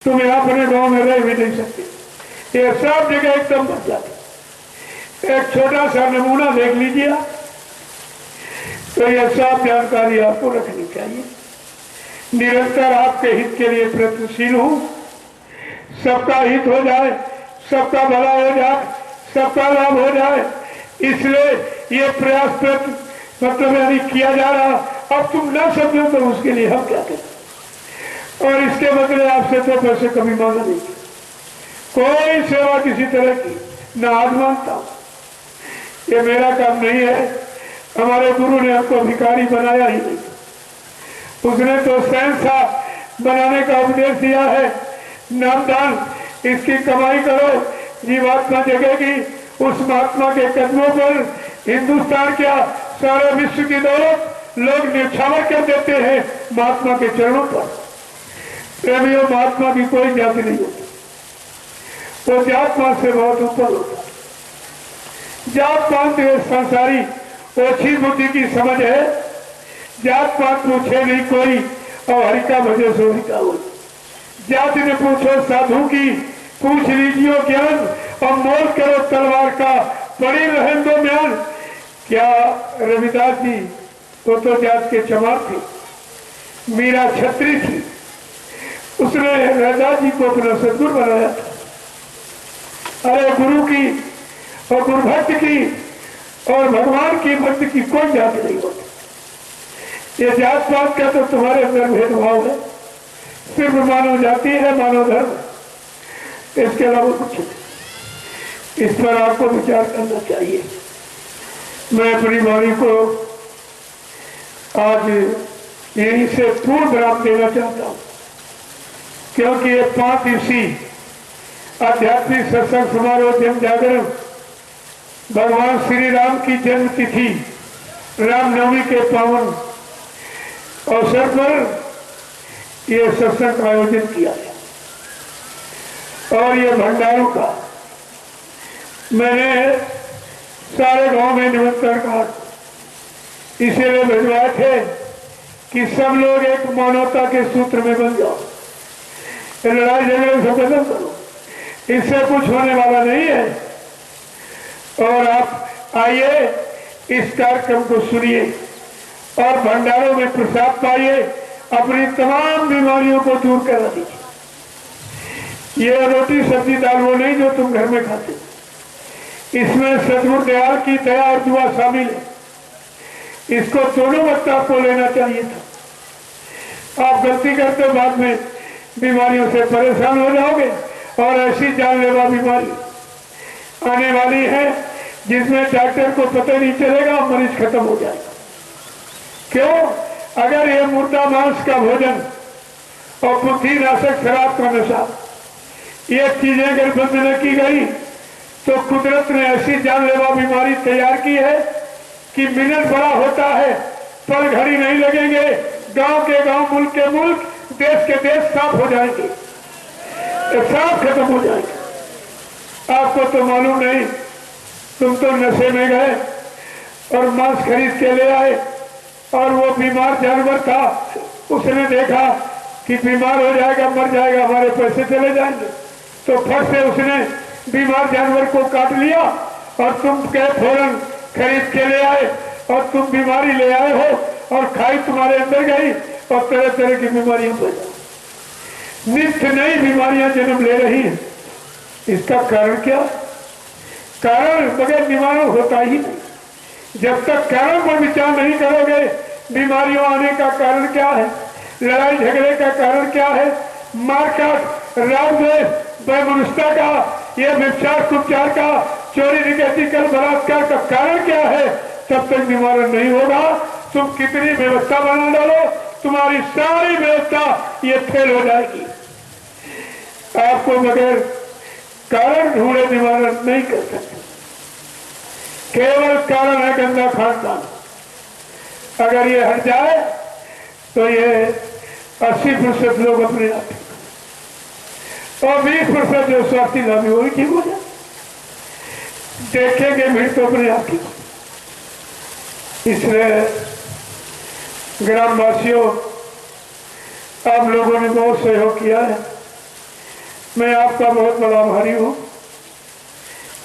तुम यहाँ अपने गांव में रह भी नहीं सकते। ये सब जगह एकदम बच जाती। एक छोटा सा नमूना देख लीजिए तो ये सब जानकारी आपको रखनी चाहिए। निरंतर आपके हित के लिए प्रयत्नशील हूं, सबका हित हो जाए, सबका भला हो जाए, सबका लाभ हो जाए, इसलिए ये प्रयास मतलब यानी किया जा रहा। अब तुम ना समझो तो उसके लिए हम क्या करें। और इसके बदले आपसे तो पैसे कभी मांगा नहीं, कोई सेवा किसी तरह की ना आज मांगता हूं। ये मेरा काम नहीं है। हमारे गुरु ने हमको भिखारी बनाया ही नहीं, उसने तो शहंशाह बनाने का उपदेश दिया है। नामदान इसकी कमाई करो, जीवात्मा जगेगी। उस महात्मा के कदमों पर हिंदुस्तान क्या सारे विश्व की दौलत लोग न्यौछावर कर देते हैं महात्मा के चरणों पर। प्रेमियों, महात्मा की कोई जाति नहीं होती, वो जात पात से बहुत ऊपर होता है। जात पात संसारी ओछी बुद्धि की समझ है। जात पात पूछे नहीं कोई और हरि का भजे सो हरि का हो। जाति ने पूछो साधु की, पूछ लीजिए ज्ञान और मोल करो तलवार का, पड़ी रहन दो म्यान। क्या रविदास जी वो तो जात के चमार थे, मीरा छत्री थी, उसने रविदास जी को अपना सदगुरु बनाया था। अरे गुरु की और गुरु भक्त की और भगवान की भक्त की कोई जात नहीं होती। ये जात पात का तो तुम्हारे अंदर भेदभाव है, सिर्फ मानव जाति है, मानव धर्म, इसके अलावा कुछ नहीं। इस पर आपको विचार करना चाहिए। मैं अपनी वाणी को आज यहीं से पूर्ण विराम देना चाहता हूं, क्योंकि ये 5 दिवसीय आध्यात्मिक सत्संग समारोह जन जागरण भगवान श्री राम की जन्म तिथि रामनवमी के पावन अवसर पर यह सत्संग का आयोजन किया गया। और ये भंडारों का मैंने सारे गांव में निमंत्रण का इसीलिए भिजवाए थे कि सब लोग एक मानवता के सूत्र में बन जाओ, लड़ाई झगड़े से खत्म करो, इससे कुछ होने वाला नहीं है। और आप आइए, इस कार्यक्रम को सुनिए और भंडारों में प्रसाद पाइए, अपनी तमाम बीमारियों को दूर करा दीजिए। ये रोटी सब्जी दाल वो नहीं जो तुम घर में खाते, इसमें सदगुरु दयाल की दया और दुआ शामिल है। इसको दोनों वक्त आपको लेना चाहिए था। आप गलती करते बाद में बीमारियों से परेशान हो जाओगे और ऐसी जानलेवा बीमारी आने वाली है जिसमें डॉक्टर को पता नहीं चलेगा, मरीज खत्म हो जाएगा। क्यों? अगर ये मुर्दा मांस का भोजन और बुद्धिनाशक शराब का नशा, ये चीजें अगर बंद न की गई तो कुदरत ने ऐसी जानलेवा बीमारी तैयार की है कि मिनट बड़ा होता है, पल घड़ी नहीं लगेंगे, गांव के गांव, मुल्क के मुल्क, देश के देश साफ हो जाएंगे, साफ खत्म हो जाएंगे। आपको तो मालूम नहीं, तुम तो नशे में गए और मांस खरीद के ले आए और वो बीमार जानवर था, उसने देखा कि बीमार हो जाएगा, मर जाएगा, हमारे पैसे चले जाएंगे, तो फट से उसने बीमार जानवर को काट लिया और तुम के फौरन खरीद के ले आए और तुम बीमारी ले आए हो और खाई तुम्हारे अंदर गई और तरह तरह की बीमारियां पैदा, नित्य नई बीमारियां जन्म ले रही हैं। इसका कारण क्या? कारण बगैर निवारण होता ही नहीं। जब तक कारण पर विचार नहीं करोगे, बीमारियों आने का कारण क्या है, लड़ाई झगड़े का कारण क्या है, मारकाट, राग द्वेष, वैमनस्यता का, ये व्यभिचार कुपचार का, चोरी डकैती कर बलात्कार का कारण क्या है, तब तक निवारण नहीं होगा। तुम कितनी व्यवस्था बना डालो, तुम्हारी सारी व्यवस्था ये फेल हो जाएगी। आपको बगैर कारण ढूंढे निवारण नहीं कर सकते। केवल कारण है गंदा खानदान। अगर ये हट जाए तो ये 80% लोग अपने आप और 20% जो स्वास्थ्य लाभी वो भी ठीक हो जाए। देखेंगे भीड़ तो अपने आप ही। इसलिए ग्रामवासियों, आप लोगों ने बहुत सहयोग किया है। मैं आपका बहुत बड़ा आभारी हूं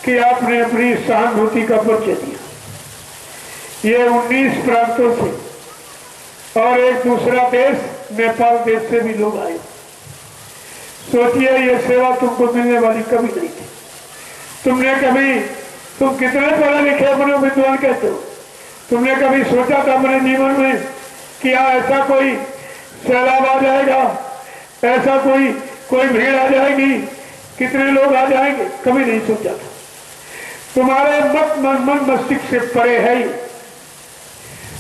कि आपने अपनी सहानुभूति का परिचय दिया। ये 19 प्रांतों से और एक दूसरा देश नेपाल देश से भी लोग आए। सोचिए ये सेवा तुमको मिलने वाली कभी नहीं थी। तुम कितने पढ़े लिखे अपने विद्वान कहते हो, तुमने कभी सोचा था अपने जीवन में कि ऐसा कोई सैलाब आ जाएगा, ऐसा कोई भीड़ आ जाएगी, कितने लोग आ जाएंगे? कभी नहीं सोचा था। तुम्हारे मन मस्तिष्क से परे है ही,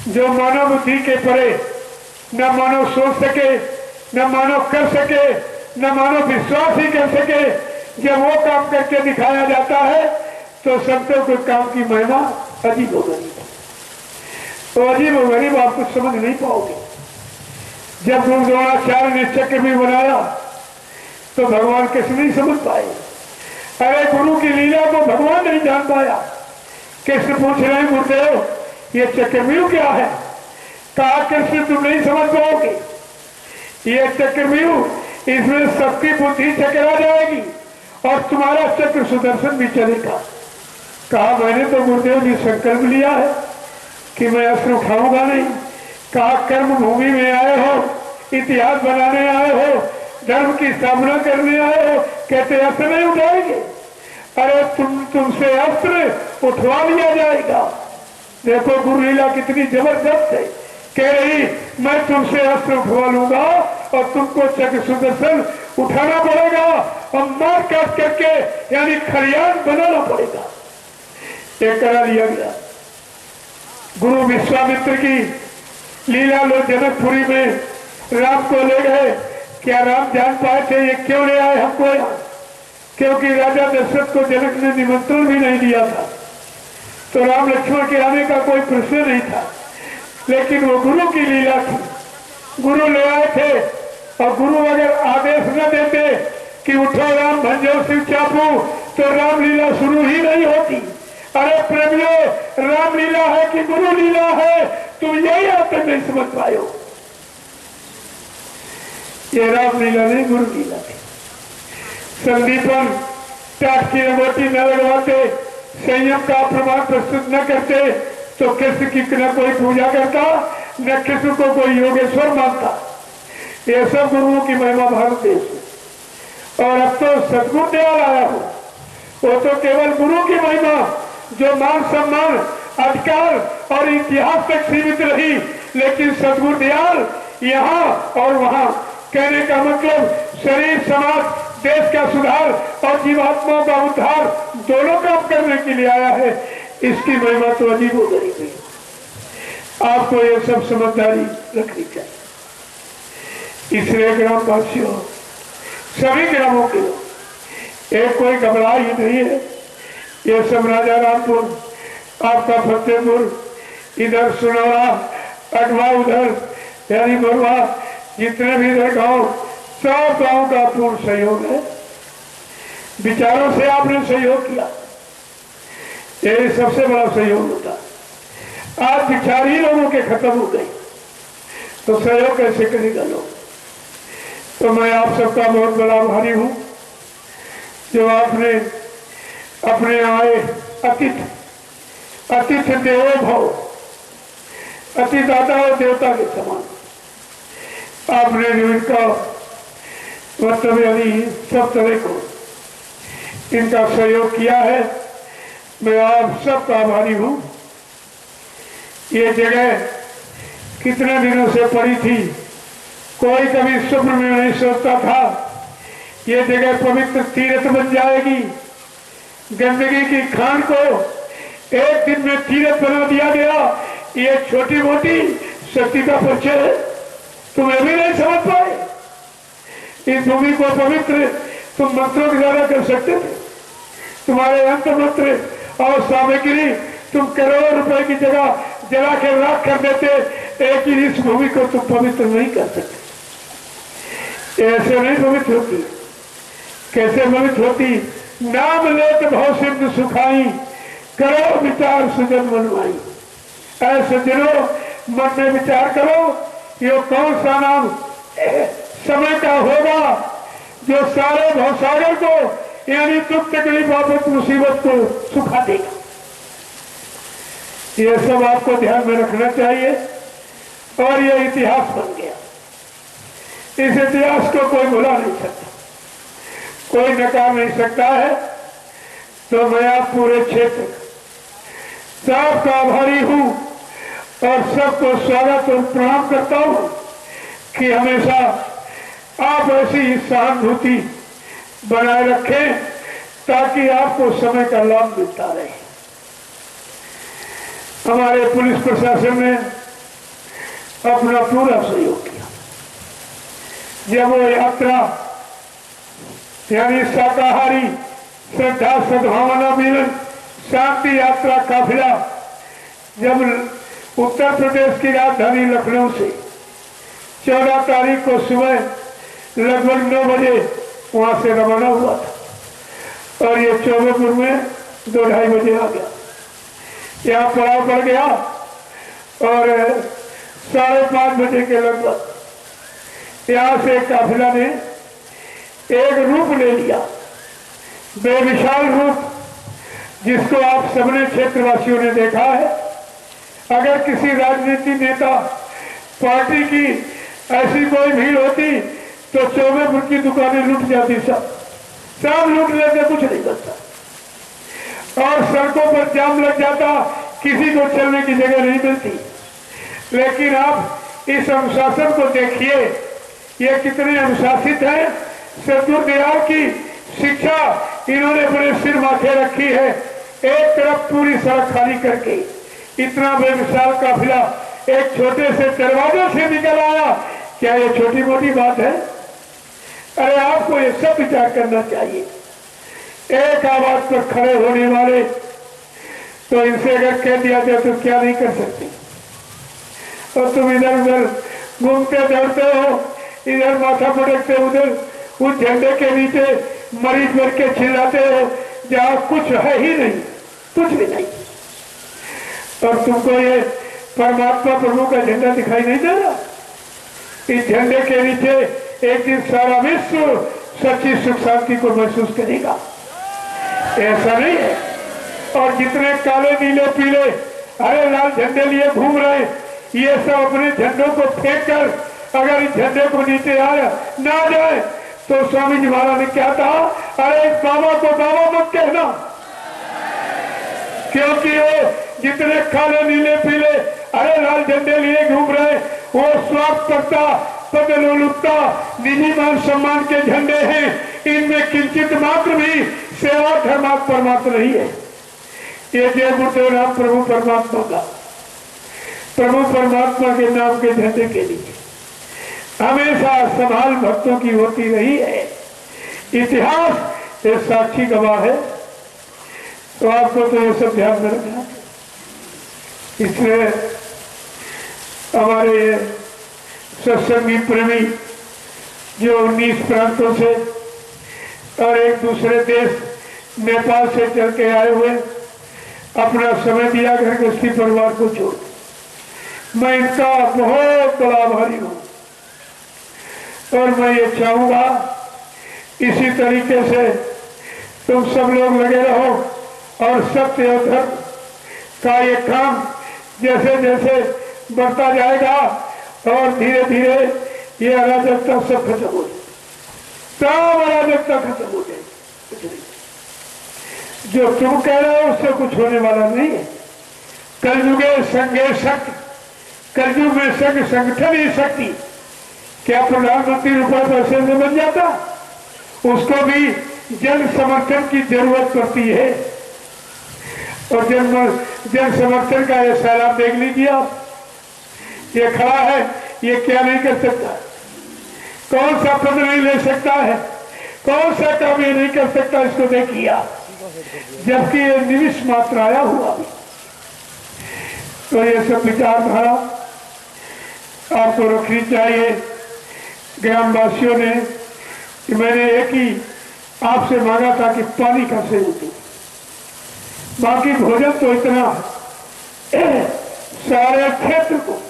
जो मानव बुद्धि के परे न मानव सोच सके, न मानव कर सके, न मानव विश्वास ही कर सके। जब वो काम करके दिखाया जाता है तो सबसे कोई काम की महिमा अजीब हो गई। तो अजीब हो गरीब आप कुछ समझ नहीं पाओगे। जब गुरु द्रोणाचार्य ने चक्र भी बनाया तो भगवान कैसे नहीं समझ पाए? अरे गुरु की लीला को भगवान नहीं जान पाया। कृष्ण पूछ रहे हैं गुरुदेव ये चक्रव्यूह क्या है? कहा कृष्ण तुम नहीं समझ पाओगे, ये चक्रव्यूह इसमें सबकी बुद्धि चकरा जाएगी और तुम्हारा चक्र सुदर्शन भी चलेगा। कहा मैंने तो गुरुदेव जी संकल्प लिया है कि मैं अस्त्र उठाऊंगा नहीं। कहा कर्म भूमि में आए हो, इतिहास बनाने आए हो, धर्म की स्थापना करने आए हो, कहते अस्त्र नहीं उठाएंगे? अरे तुमसे अस्त्र उठवा लिया जाएगा। देखो गुरु लीला कितनी जबरदस्त है। कह रही मैं तुमसे अस्त्र उठवा लूंगा और तुमको चक्र सुदर्शन उठाना पड़ेगा और मार काट करके यानी खलियान बनाना पड़ेगा। ये करा लिया गया। गुरु विश्वामित्र की लीला लो जनकपुरी में राम को ले गए। क्या राम जान पाए थे ये क्यों ले आए हमको यहाँ? क्योंकि राजा दशरथ को जनक ने निमंत्रण भी नहीं दिया था, तो राम लक्ष्मण के आने का कोई प्रश्न नहीं था। लेकिन वो गुरु की लीला थी। गुरु ले आए थे और गुरु अगर आदेश न देते कि उठो राम भंजो शिव चापू तो रामलीला शुरू ही नहीं होती। अरे प्रेमियों रामलीला है कि गुरु लीला है, तुम यही आप तक नहीं समझ पाए हो। ये रामलीला नहीं गुरु लीला थी। संदीपन टाट की रंगोटी न लगवाते, संयम का प्रमाण प्रस्तुत न करते तो कृष्ण की न कोई पूजा करता, न कृष्ण को कोई योगेश्वर मानता। ये सब गुरुओं की महिमा भारत देश है। और अब तो सदगुरु दयाल आया हो, वो तो केवल गुरु की महिमा जो मान सम्मान अधिकार और इतिहास तक सीमित रही, लेकिन सदगुरु दयाल यहाँ और वहाँ। कहने का मतलब शरीर समाज देश का सुधार और जीवात्माओं का उद्धार दोनों काम करने के लिए आया है। इसकी महिमा तो अजीब हो गई। आपको ये सब समझदारी रखनी चाहिए। इसलिए ग्रामवासियों सभी ग्रामों के लोग एक कोई घबरा ही नहीं है। ये सब राजा रामपुर, आपका फतेहपुर, इधर सुनौरा, अगवा, उधर यानी मरवा, जितने भी इधर गाँव, सब गाँव का पूर्ण सहयोग है। विचारों से आपने सहयोग किया, ये सबसे बड़ा सहयोग होता। आज विचार ही लोगों के खत्म हो गए तो सहयोग कैसे करेगा लोग? तो मैं आप सबका बहुत बड़ा आभारी हूं जो आपने अपने आए अतिथि देवो भव, अतिदाता और देवता के समान आपने जो इनका मतलब यानी सब तरह को इनका सहयोग किया है, मैं आप सबका आभारी हूं। ये जगह कितने दिनों से पड़ी थी, कोई कभी स्वप्न में नहीं सोचता था ये जगह पवित्र तीर्थ बन जाएगी। गंदगी की खान को एक दिन में तीर्थ बना दिया गया। ये छोटी मोटी शक्ति का परिचय है, तुम ये भी नहीं समझ पाए। इस भूमि को पवित्र तुम मंत्रों के द्वारा कर सकते थे। तुम्हारे यंत्र मंत्र और सामग्री तुम करोड़ों रुपए की जगह जला के राख कर देते, एक ही इस भूमि को तुम पवित्र नहीं कर सकते। ऐसे नहीं पवित्र होती। कैसे पवित्र होती? नाम लेत भव सिंधु सुखाई, करो विचार सुजन मनवाई। ऐसे दिनों मन में विचार करो, ये कौन सा नाम समय का होगा जो सारे भवसागर को यानी दुख तकलीफ आफत मुसीबत को सुखा देगा। ये सब आपको ध्यान में रखना चाहिए। और ये इतिहास बन गया, इस इतिहास को कोई भुला नहीं सकता, कोई नकार नहीं सकता है। तो मैं आप पूरे क्षेत्र सबका आभारी हूं और सबको स्वागत और प्रणाम करता हूं कि हमेशा आप ऐसी सहानुभूति बनाए रखें ताकि आपको समय का लाभ मिलता रहे। हमारे पुलिस प्रशासन ने अपना पूरा सहयोग किया। जब वो यात्रा यानी शाकाहारी श्रद्धा सद्भावना मिलन शांति यात्रा काफिला जब उत्तर प्रदेश की राजधानी लखनऊ से 14 तारीख को सुबह लगभग 9 बजे वहां से रवाना हुआ था और ये चौबेपुर में 2-2:30 बजे आ गया। यहाँ पड़ाव पड़ गया और 5:30 बजे के लगभग यहाँ से काफिला ने एक रूप ले लिया, बेमिसाल रूप, जिसको आप सबने क्षेत्रवासियों ने देखा है। अगर किसी राजनीति नेता पार्टी की ऐसी कोई भीड़ होती तो चौबेपुर की दुकानें लूट जाती, सब लूट लेते, कुछ नहीं बचता और सड़कों पर जाम लग जाता, किसी को चलने की जगह नहीं मिलती। लेकिन आप इस अनुशासन को देखिए, ये कितने अनुशासित हैं। सतगुरु दयाल की शिक्षा इन्होंने अपने सिर माथे रखी है। एक तरफ पूरी सड़क खाली करके इतना बेमिसाल काफिला एक छोटे से दरवाजे से निकल आया। क्या ये छोटी मोटी बात है? अरे आपको ये सब विचार करना चाहिए। एक आवाज पर खड़े होने वाले तो इनसे अगर कह दिया जाए तो क्या नहीं कर सकते। और तुम इधर उधर घूमते दौड़ते हो, इधर माथा पटकते, उधर उस झंडे के नीचे मरीज भर के चिल्लाते हो जहां कुछ है ही नहीं, कुछ भी नहीं। और तुमको ये परमात्मा प्रभु का झंडा दिखाई नहीं दे रहा? इस झंडे के नीचे एक दिन सारा विश्व सच्ची सुख शांति को महसूस करेगा। ऐसा नहीं है। और जितने काले नीले पीले हरे लाल झंडे लिए घूम रहे, ये सब अपने झंडों को फेंक कर अगर इस झंडे को नीचे आया ना जाए तो स्वामी जी महाराज ने क्या कहा? अरे इस बाबा को बाबा मत कहना, क्योंकि वो जितने काले नीले पीले हरे लाल झंडे लिए घूम रहे वो स्वार्थपरता, पदलोलुपता, निजी मान सम्मान के झंडे हैं। इनमें किंचित मात्र भी सेवा धर्मार्थ परमात्मा नहीं है। ये जय गुरुदेव राम प्रभु परमात्मा का, प्रभु परमात्मा के नाम के झंडे के लिए हमेशा संभाल भक्तों की होती रही है। इतिहास ये साक्षी गवाह है। तो आपको तो ये सब ध्यान में रखना। इसलिए हमारे सत्संगी प्रेमी जो 19 प्रांतों से और एक दूसरे देश नेपाल से चल के आए हुए अपना समय दिया घर गृहस्थी परिवार को छोड़, मैं इनका बहुत बड़ा आभारी हूं। और मैं ये चाहूंगा इसी तरीके से तुम सब लोग लगे रहो और सत्य और धर्म का ये काम जैसे जैसे बढ़ता जाएगा और धीरे धीरे ये अराजकता सब खत्म हो जाए, सब अराजकता खत्म हो जाए। जो तुम कह रहे हो उससे कुछ होने वाला नहीं है। कलयुगे संगे शक्ति, कलयुग में संघ संगठन ही शक्ति। क्या प्रधानमंत्री रुपये पैसे में बन जाता? उसको भी जन समर्थन की जरूरत पड़ती है। और जन समर्थन का ये सैलाब देख लीजिए आप, ये खड़ा है, ये क्या नहीं कर सकता, कौन सा पद नहीं ले सकता है, कौन सा काम ये नहीं कर सकता, इसको देखिए आप। जबकि ये निमिष मात्र आया हुआ। तो ये सब विचारधारा आपको रखनी चाहिए। ग्रामवासियों ने कि मैंने एक ही आपसे मांगा था कि पानी का सेवन दो, बाकी भोजन तो इतना सारे क्षेत्र को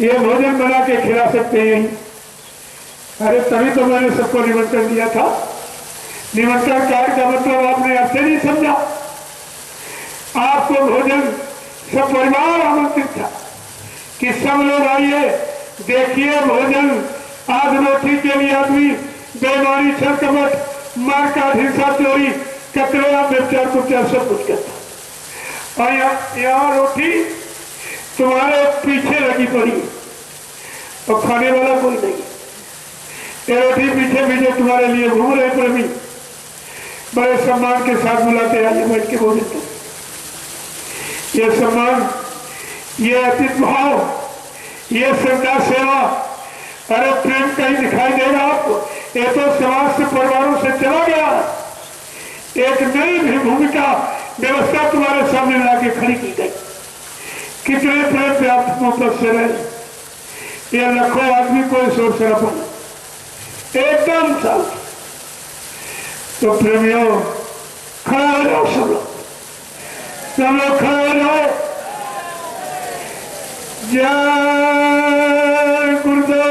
ये भोजन बना के खिला सकते हैं। अरे तभी तो मैंने सबको निमंत्रण दिया था। निमंत्रण कार्ड का मतलब आपने अब से नहीं समझा। आपको भोजन सब परिवार आमंत्रित था कि सब लोग आइए, देखिए भोजन। आज रोटी के लिए आदमी बेमारी, छल कपट, मार का हिंसा, चोरी, कतरा, व्यवचार, कुचार सब कुछ करता। और यहाँ रोटी तुम्हारे पीछे लगी पड़ी और खाने वाला कोई नहीं। ये रोटी पीछे पीछे तुम्हारे लिए घूम रहे प्रेमी, बड़े सम्मान के साथ बुलाते आइए बैठ के भोजन करो। ये सम्मान, ये अतिथि भाव, ये श्रद्धा सेवा, अरे प्रेम कहीं दिखाई देगा आपको? ये तो समाज से, परिवारों से चला गया। एक नई भी भूमिका व्यवस्था तुम्हारे सामने लाके खड़ी की गई। कितने प्रेम व्याप्त मोहब्बत से रहे ये लाखों आदमी को शोर शराबा एकदम साल। तो प्रेमियों खड़ा हो जाओ, सब लोग खड़ा हो जाओ। जय गुरुदेव,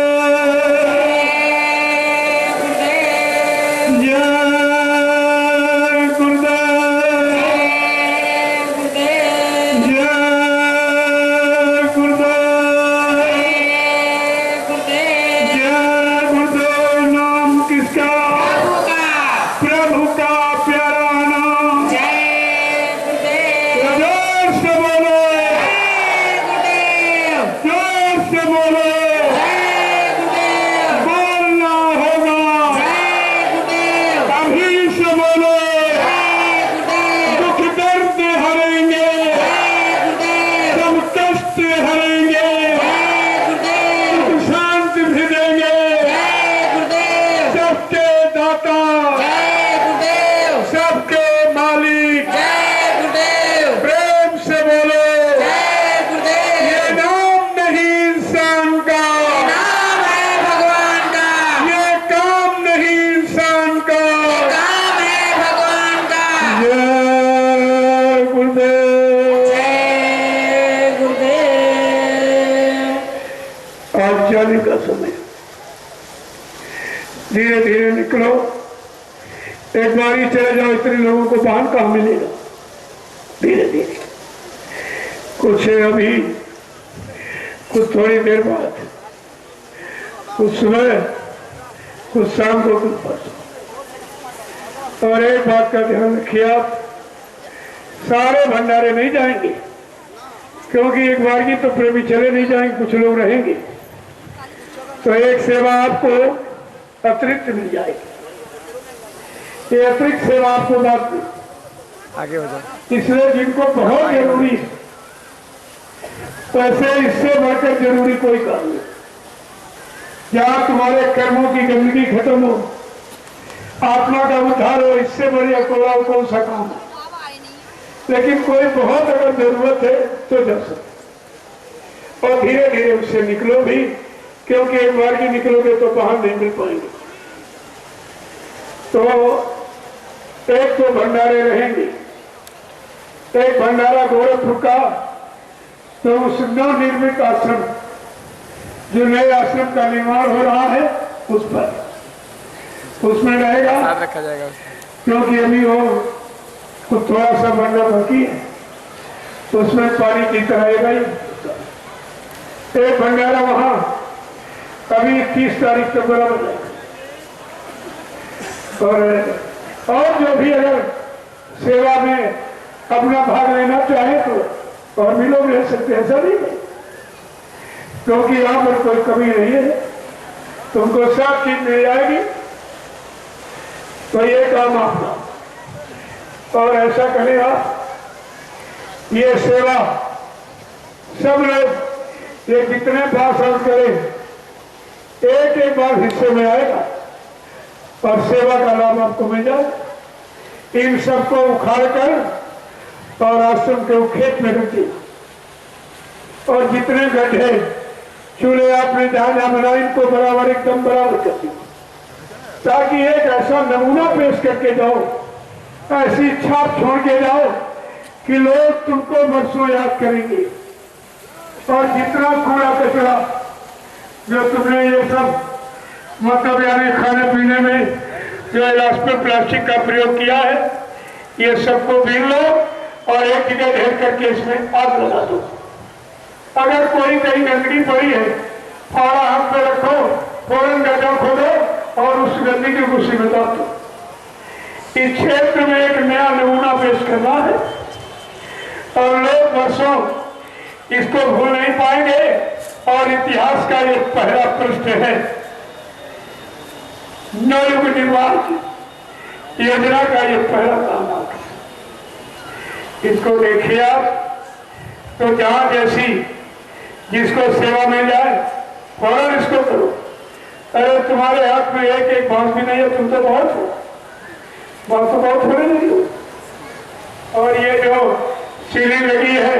का समय धीरे धीरे निकलो। एक बार ही चले जाओ, इतने लोगों को वाहन कहाँ मिलेगा? धीरे धीरे कुछ अभी, कुछ थोड़ी देर बाद, कुछ सुबह, कुछ शाम को, कुछ परसों। और एक बात का ध्यान रखिए, आप सारे भंडारे नहीं जाएंगे, क्योंकि एक बार की तो प्रेमी चले नहीं जाएंगे, कुछ लोग रहेंगे। तो एक सेवा आपको अतिरिक्त मिल जाएगी। ये अतिरिक्त सेवा आपको बात आगे हो जाए, इसलिए जिनको बहुत जरूरी है, वैसे इससे बढ़कर जरूरी कोई काम नहीं। जहां तुम्हारे कर्मों की गंदगी खत्म हो, आत्मा का उद्धार हो, इससे बढ़िया कौन सा काम है? लेकिन कोई बहुत अगर जरूरत है तो जा सकते, और धीरे धीरे उससे निकलो भी, क्योंकि एक बार की निकलोगे तो बाहर नहीं मिल पाएंगे। तो एक तो भंडारे रहेंगे, एक भंडारा गोरखपुर का, तो उस नवनिर्मित आश्रम, जो नए आश्रम का निर्माण हो रहा है, उस पर उसमें रहेगा, रखा जाएगा। क्योंकि अभी वो कुछ थोड़ा सा बनना बाकी है, तो उसमें पानी की तरह रहेगा ही। एक भंडारा वहां अभी 30 तारीख तक बराबर है। और जो भी अगर सेवा में अपना भाग लेना चाहे तो और भी लोग रह सकते हैं, ऐसा नहीं है, क्योंकि यहाँ पर कोई कमी नहीं है, तुमको सब चीज मिल जाएगी। तो ये काम आपका, और ऐसा करें आप, ये सेवा सब लोग ये जितने भाषण करें, एक एक बार हिस्से में आएगा और सेवा का लाभ आपको मिल जाए। इन सबको उखाड़ कर और आश्रम के खेत में रख दिया, और जितने गड्ढे चूल्हे आपने जहां जहां बनाए, इनको बराबर एकदम बराबर कर दिया, ताकि एक ऐसा नमूना पेश करके जाओ, ऐसी छाप छोड़ के जाओ कि लोग तुमको बरसों याद करेंगे। और जितना कूड़ा कचरा जो तुमने ये सब मतलब यानी खाने पीने में जो इलास्टिक प्लास्टिक का प्रयोग किया है, ये सबको बीन लो और एक जगह ढेर करके इसमें आग लगा दो। अगर कोई कहीं गंदगी पड़ी है, फाड़ा हाथ पे रखो, फौरन गड्ढा खोदो और उस गंदगी की उसी में डाल दो। इस क्षेत्र में एक नया नमूना पेश करना है और लोग वर्षों इसको भूल नहीं पाएंगे और इतिहास का ये पहला पृष्ठ है। नवयुग निर्माण की योजना का ये पहला काम है। इसको देखिए आप, तो जहां जैसी जिसको सेवा मिल जाए फौरन इसको करो। अरे तुम्हारे हाथ में एक एक बांस भी नहीं है, तुम तो बहुत हो, बात तो बहुत थोड़ी नहीं हो। और ये जो सीलिंग लगी है,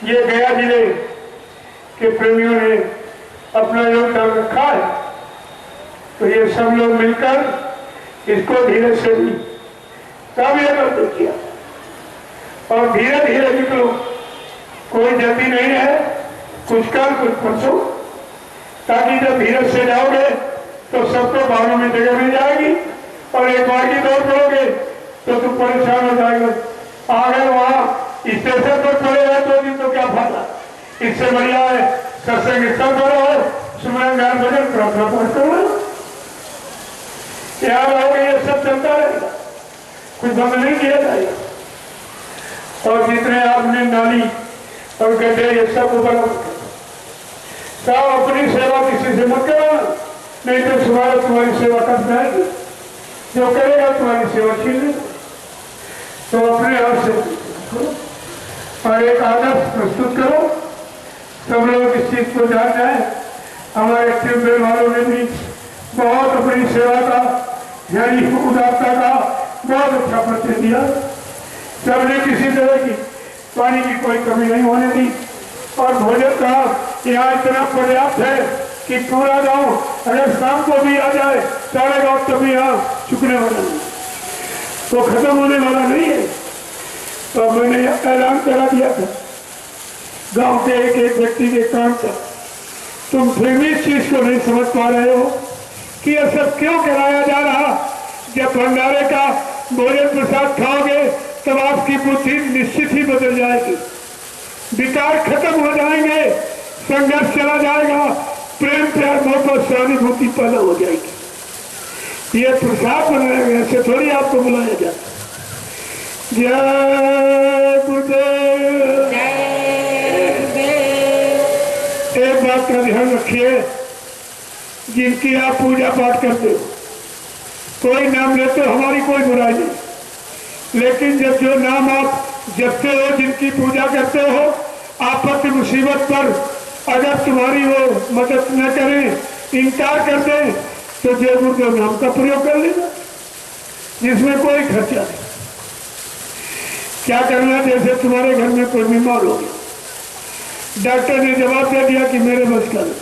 ये गया जिले के प्रेमियों ने अपना योगदान रखा है। तो ये सब लोग मिलकर इसको धीरे से भी सब ये करते किया और धीरे धीरे निकलो। कोई जल्दी नहीं है, कुछ कल कुछ परसों, ताकि जब धीरे से जाओगे तो सबको बाहों में जगह मिल जाएगी और एक बार की दौड़ पड़ोगे तो तुम परेशान हो जाएगा। अगर वहां स्टेशन पर पड़े हैं 2 दिन तो क्या फायदा। इससे बढ़िया है सत्संग स्थल पर हो, सुमरन गान भजन प्रार्थना पाठ करो, यहाँ रहोगे ये सब चलता रहेगा, कुछ बंद नहीं किया जाएगा। और जितने आपने नाली और गड्ढे ये सब ऊपर सब अपनी सेवा किसी से मत करो, नहीं तो तुम्हारी सेवा कर जाएगी। जो करेगा तुम्हारी सेवा छीन लेगा। तो अपने आप से और एक आदर्श प्रस्तुत करो, सब लोग इस चीज को जान जाए। हमारे ट्यूबवेल वालों ने भी बहुत अपनी सेवा का, यानी उदारता का बहुत अच्छा परिचय दिया। सबने किसी तरह की पानी की कोई कमी नहीं होने दी और भोजन का यहाँ इतना पर्याप्त है कि पूरा गांव अगर शाम को भी आ जाए, सारे गांव तभी यहाँ चुकने वाला नहीं, तो खत्म होने वाला नहीं है। तो मैंने ऐलान करा दिया था गांव के एक एक व्यक्ति के काम से। तुम फिर भी इस चीज को नहीं समझ पा रहे हो कि यह सब क्यों कराया जा रहा। जब भंडारे का भोजन प्रसाद खाओगे तब आपकी बुद्धि निश्चित ही बदल जाएगी, विकार खत्म हो जाएंगे, संघर्ष चला जाएगा, प्रेम प्यार मोहब्बत सहानुभूति पैदा हो जाएगी। ये प्रसाद बनाया गया, ऐसे थोड़ी आपको बुलाया जाता। जय गुरुदेव। एक बात का ध्यान रखिए, जिनकी आप पूजा पाठ करते हो, कोई नाम लेते हो, हमारी कोई बुराई नहीं, लेकिन जब जो नाम आप जपते हो, जिनकी पूजा करते हो, आपत्ति मुसीबत पर अगर तुम्हारी वो मदद न करें, इनकार कर दें, तो जय गुरुदेव नाम का प्रयोग कर लेना, जिसमें कोई खर्चा नहीं। क्या करना, जैसे तुम्हारे घर में कोई बीमार हो गया, डॉक्टर ने जवाब दे दिया कि मेरे बस का नहीं,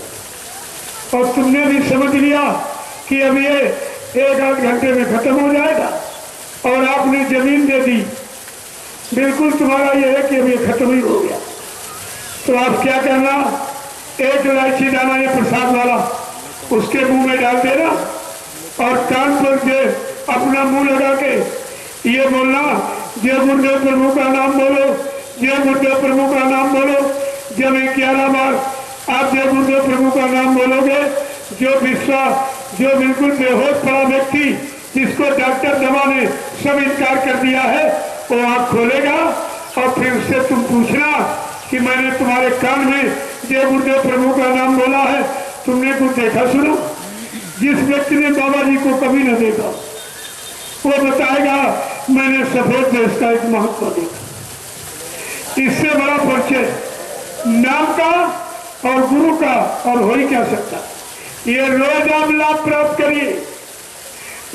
और तुमने भी समझ लिया कि अब ये 1-8 घंटे में खत्म हो जाएगा और आपने जमीन दे दी, बिल्कुल तुम्हारा ये है कि अब ये खत्म ही हो गया। तो आप क्या करना, एक इलायची दाना ये प्रसाद वाला उसके मुंह में डाल देना और कान पर के अपना मुंह लगा के ये बोलना, जय गुरुदेव प्रभु का नाम बोलो, जय गुरुदेव प्रभु का नाम बोलो। जब 11 बार आप जय गुरुदेव प्रभु का नाम बोलोगे, जो विश्वास, जो बिल्कुल बेहोश पड़ा व्यक्ति जिसको डॉक्टर दवा ने सब इनकार कर दिया है, वो आँख खोलेगा और फिर उससे तुम पूछना कि मैंने तुम्हारे कान में जय गुरुदेव प्रभु का नाम बोला है, तुमने कुछ देखा सुनो। जिस व्यक्ति ने बाबा जी को कभी न देखा वो बताएगा मैंने सफेद देश का एक महत्व देखा। इससे बड़ा परिचय नाम का और गुरु का और हो ही क्या सकता। ये रोज आप लाभ प्राप्त करिए,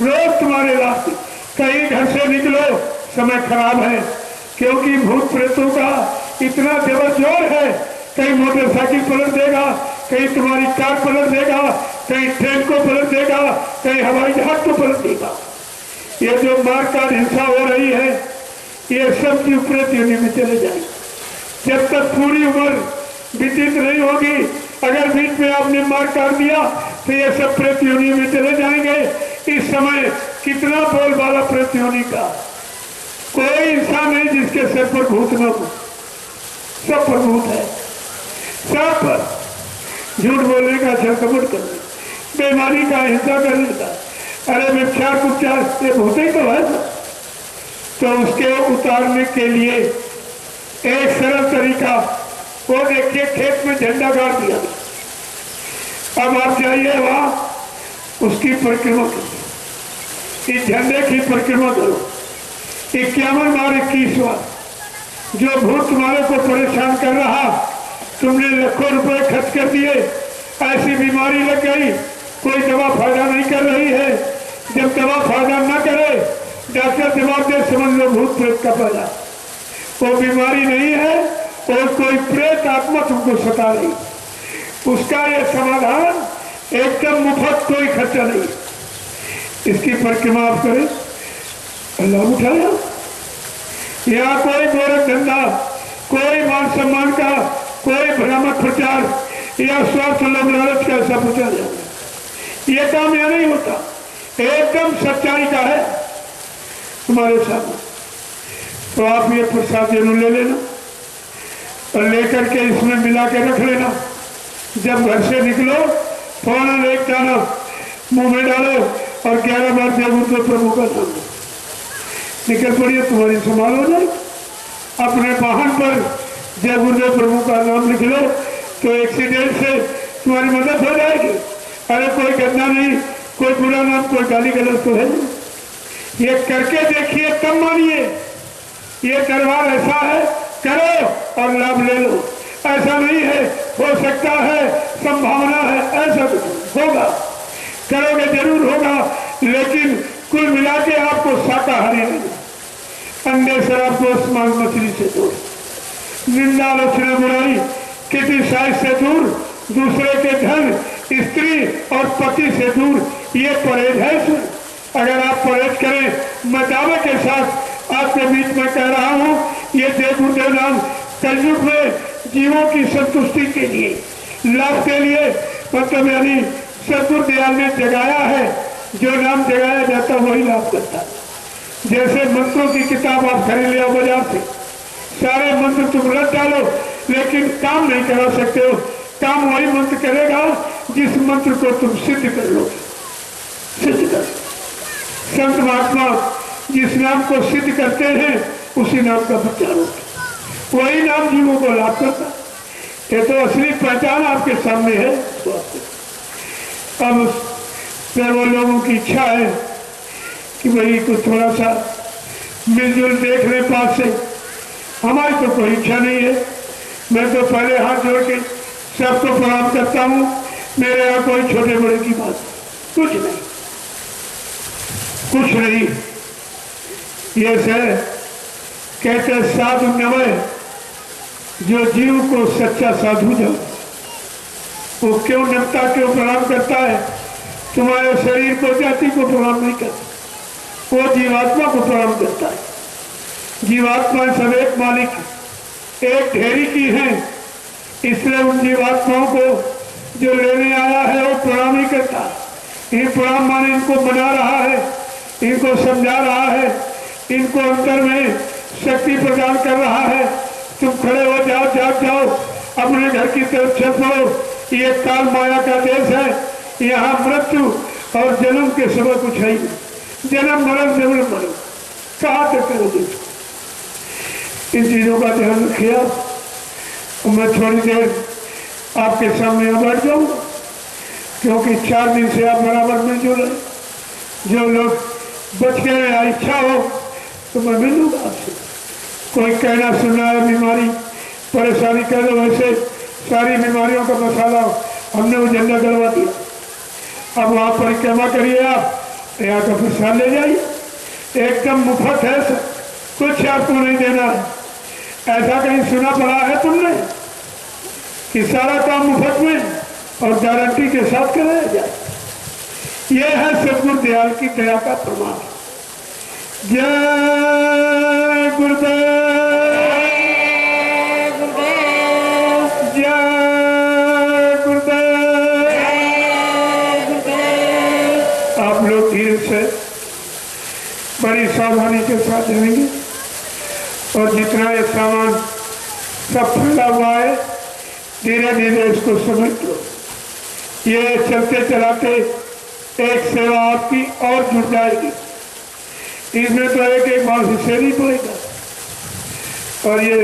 रोज तुम्हारे रास्ते, कहीं घर से निकलो समय खराब है, क्योंकि भूत प्रेतों का इतना जबरजोर है, कहीं मोटरसाइकिल पलट देगा, कहीं तुम्हारी कार पलट देगा, कहीं ट्रेन को पलट देगा, कहीं हवाई जहाज को पलट देगा। ये जो मार का हिंसा हो रही है, ये सब की उपरेत योनि में चले जाएंगे। जब तक पूरी उम्र व्यतीत नहीं होगी, अगर बीच में आपने मार काट दिया तो ये सब प्रेत योनि में चले जाएंगे। इस समय कितना बोलबाला प्रेत योनि का, कोई इंसान नहीं जिसके सिर पर भूत न हो, सब पर भूत है, सब पर झूठ बोलने का, छलकपट करने, बेईमानी का, हिंसा करने का, अरे व्यभिचार कुचार, ये भूत ही तो है। तो उसके उतारने के लिए एक सरल तरीका, वो देखिए खेत में झंडा गाड़ दिया, अब आप जाइए वहां उसकी परिक्रमा करो, इस झंडे की परिक्रमा करो 51 बार 21 बार। जो भूत तुम्हारे को परेशान कर रहा, तुमने लाखों रुपए खर्च कर दिए, ऐसी बीमारी लग गई, कोई दवा फायदा नहीं कर रही है। जब दवा फायदा न करे, डॉक्टर जवाब दे, समझ लो भूत प्रेत का पैदा, वो बीमारी नहीं है और कोई प्रेत आत्मा तुमको सता रही। उसका ये समाधान एकदम मुफ्त, कोई खर्चा नहीं। इसकी परिक्रमा आप करें, लाभ उठाया। यहाँ कोई गोरख धंधा, कोई मान सम्मान का, कोई भ्रामक प्रचार या स्वार्थ लोभ लालच का ऐसा प्रचार नहीं, ये काम यहाँ नहीं होता, एकदम सच्चाई का है तुम्हारे सामने। तो आप ये प्रसाद जरूर ले लेना और लेकर के इसमें मिला के रख लेना। जब घर से निकलो फौरन एक दाना मुंह में डालो और 11 बार जय गुरुदेव प्रभु का नाम लो, निकल पड़िए, तुम्हारी संभाल हो जाए। अपने वाहन पर जय गुरुदेव प्रभु का नाम लिख लो तो एक्सीडेंट से तुम्हारी मदद हो जाएगी। अरे कोई गंदा नहीं, कोई बुरा नाम, कोई गाली गलत तो है नहीं। ये करके देखिए तब मानिए, ये दरबार ऐसा है, करो और लाभ ले लो। ऐसा नहीं है, हो सकता है, संभावना है, ऐसा होगा, करोगे जरूर होगा, लेकिन कुल मिला के आपको शाकाहारी नहीं, अंडे शराब दोस्त मांस मछली से दूर, निंदा आलोचना बुराई किसी साइज से दूर, दूसरे के धन, स्त्री और पति से दूर, ये परहेज है। अगर आप परहेज करें, मैं दावे के साथ आपके बीच में कह रहा हूं, ये जय गुरुदेव नाम कलयुग में जीवों की संतुष्टि के लिए, लाभ के लिए, मतलब यानी सतगुरु दयाल ने जगाया है, जो नाम जगाया जाता वही लाभ करता है। जैसे मंत्रों की किताब आप खरीद लिया बाजार से, सारे मंत्र तुम रट डालो लेकिन काम नहीं करा सकते हो। काम वही मंत्र करेगा जिस मंत्र को तुम सिद्ध कर लो, सिद्ध कर। संत महात्मा जिस नाम को सिद्ध करते हैं उसी नाम का प्रचार होता, वही नाम जीवों को लाभ करता। ये तो असली पहचान आपके सामने है। अब फिर वो लोगों की इच्छा है कि भाई कुछ थोड़ा सा मिलजुल देख ले पास से, हमारी तो कोई इच्छा नहीं है। मैं तो पहले हाथ जोड़ के सबको प्रणाम करता हूँ, मेरे यहाँ कोई छोटे बड़े की बात कुछ नहीं, कुछ नहीं। ये से कहते साधु नवय, जो जीव को सच्चा साधु जाओ, वो क्यों नमता, क्यों प्रणाम करता है? तुम्हारे शरीर को, जाति को प्रणाम नहीं करता, वो जीवात्मा को प्रणाम करता है। जीवात्मा सब एक मालिक, एक ढेरी की है, इसलिए उन जीवात्माओं को जो लेने आया है वो प्रणाम ही करता है। ये प्रणाम माने इनको बना रहा है, इनको समझा रहा है, इनको अंतर में शक्ति प्रदान कर रहा है। तुम खड़े हो जाओ, जाग जाओ, अपने घर की तरफ चल पड़ो। ये काल माया का देश है, यहाँ मृत्यु और जन्म के समय कुछ है ही, जन्म मरण जन्म मरण कहाँ तक करोगे? इन चीजों का ध्यान रखिए। मैं थोड़ी देर आपके सामने बैठ जाऊंगा, क्योंकि 4 दिन से आप बराबर मिलजुल रहे। जो लोग बच गए या इच्छा हो तो मैं मिलूंगा आपसे। कोई कहना सुनना है, बीमारी परेशानी कर दो, वैसे सारी बीमारियों का मसाला हमने वो झंडा डलवा दिया। अब वहाँ परिक्रमा करिए, आप यहाँ का प्रसाद ले जाइए, एकदम मुफ्त है, कुछ आपको नहीं देना है। ऐसा कहीं सुना पड़ा है तुमने कि सारा काम मुफ्त में और गारंटी के साथ कराया जाए? यह है सतगुरु दयाल की दया का प्रमाण। जय गुरुदेव, जय गुरुदेव, बड़ी सावधानी के साथ जाएंगे। और जितना ये सामान सब फैला हुआ है, धीरे धीरे इसको समझ लो। ये चलते चलाते एक सेवा आपकी और जुड़ जाएगी। इसमें तो एक बार हिस्से नहीं पड़ेगा। और ये